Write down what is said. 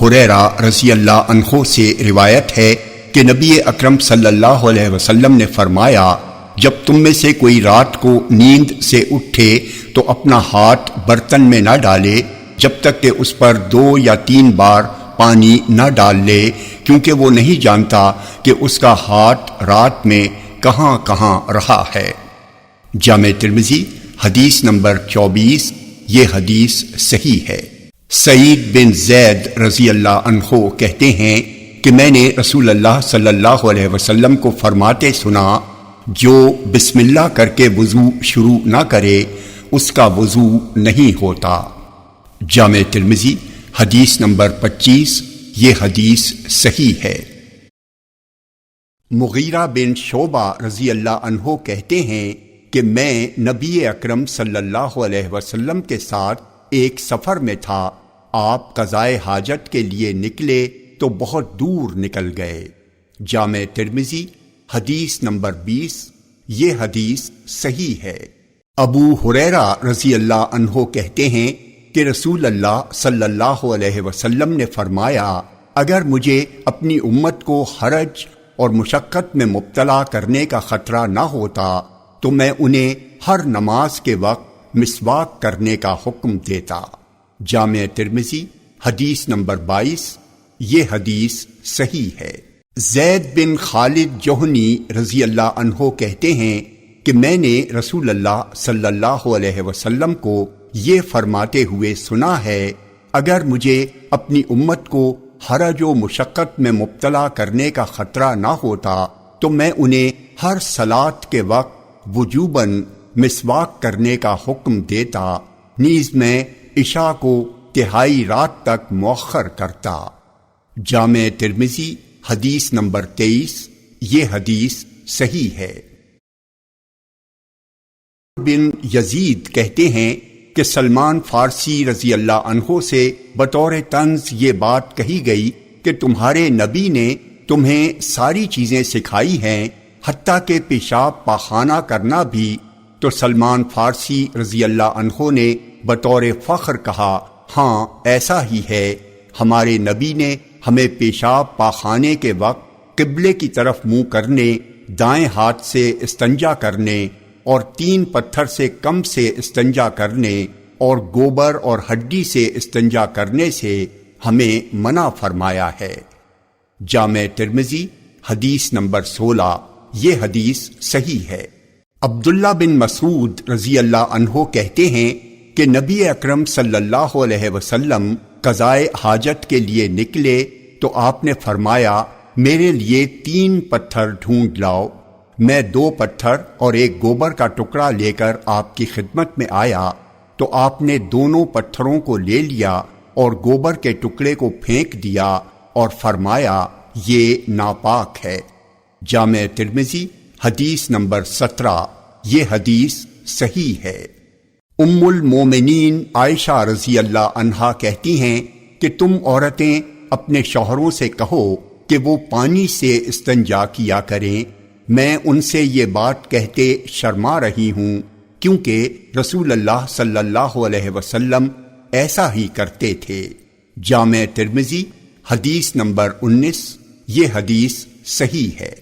ہریرہ رضی اللہ عنہ سے روایت ہے کہ نبی اکرم صلی اللہ علیہ وسلم نے فرمایا، جب تم میں سے کوئی رات کو نیند سے اٹھے تو اپنا ہاتھ برتن میں نہ ڈالے جب تک کہ اس پر 2 یا 3 بار پانی نہ ڈال لے، کیونکہ وہ نہیں جانتا کہ اس کا ہاتھ رات میں کہاں کہاں رہا ہے۔ جامع ترمذی حدیث نمبر 24۔ یہ حدیث صحیح ہے۔ سعید بن زید رضی اللہ عنہ کہتے ہیں کہ میں نے رسول اللہ صلی اللہ علیہ وسلم کو فرماتے سنا، جو بسم اللہ کر کے وضو شروع نہ کرے اس کا وضو نہیں ہوتا۔ جامع ترمذی حدیث نمبر 25۔ یہ حدیث صحیح ہے۔ مغیرہ بن شعبہ رضی اللہ عنہ کہتے ہیں کہ میں نبی اکرم صلی اللہ علیہ وسلم کے ساتھ ایک سفر میں تھا، آپ قضائے حاجت کے لیے نکلے تو بہت دور نکل گئے۔ جامع ترمذی حدیث نمبر 20۔ یہ حدیث صحیح ہے۔ ابو ہریرہ رضی اللہ عنہ کہتے ہیں کہ رسول اللہ صلی اللہ علیہ وسلم نے فرمایا، اگر مجھے اپنی امت کو حرج اور مشقت میں مبتلا کرنے کا خطرہ نہ ہوتا تو میں انہیں ہر نماز کے وقت مسواک کرنے کا حکم دیتا۔ جامع ترمذی حدیث نمبر 22۔ یہ حدیث صحیح ہے۔ زید بن خالد جوہنی رضی اللہ عنہ کہتے ہیں کہ میں نے رسول اللہ صلی اللہ علیہ وسلم کو یہ فرماتے ہوئے سنا ہے، اگر مجھے اپنی امت کو حرج و مشقت میں مبتلا کرنے کا خطرہ نہ ہوتا تو میں انہیں ہر صلاۃ کے وقت وجوباً مسواک کرنے کا حکم دیتا، نیز میں عشاء کو تہائی رات تک مؤخر کرتا۔ جامع ترمذی حدیث نمبر 23۔ یہ حدیث صحیح ہے۔ بن یزید کہتے ہیں کہ سلمان فارسی رضی اللہ عنہ سے بطور طنز یہ بات کہی گئی کہ تمہارے نبی نے تمہیں ساری چیزیں سکھائی ہیں، حتیٰ کہ پیشاب پاخانہ کرنا بھی، تو سلمان فارسی رضی اللہ عنہ نے بطور فخر کہا، ہاں ایسا ہی ہے، ہمارے نبی نے ہمیں پیشاب پاخانے کے وقت قبلے کی طرف منہ کرنے، دائیں ہاتھ سے استنجا کرنے اور 3 پتھر سے کم سے استنجا کرنے اور گوبر اور ہڈی سے استنجا کرنے سے ہمیں منع فرمایا ہے۔ جامع ترمذی حدیث نمبر 16۔ یہ حدیث صحیح ہے۔ عبداللہ بن مسعود رضی اللہ عنہ کہتے ہیں کہ نبی اکرم صلی اللہ علیہ وسلم قضائے حاجت کے لیے نکلے تو آپ نے فرمایا، میرے لیے 3 پتھر ڈھونڈ لاؤ۔ میں 2 پتھر اور ایک گوبر کا ٹکڑا لے کر آپ کی خدمت میں آیا تو آپ نے دونوں پتھروں کو لے لیا اور گوبر کے ٹکڑے کو پھینک دیا اور فرمایا، یہ ناپاک ہے۔ جامع ترمذی حدیث نمبر 17۔ یہ حدیث صحیح ہے۔ ام المومنین عائشہ رضی اللہ عنہا کہتی ہیں کہ تم عورتیں اپنے شوہروں سے کہو کہ وہ پانی سے استنجا کیا کریں، میں ان سے یہ بات کہتے شرما رہی ہوں کیونکہ رسول اللہ صلی اللہ علیہ وسلم ایسا ہی کرتے تھے۔ جامع ترمذی حدیث نمبر 19۔ یہ حدیث صحیح ہے۔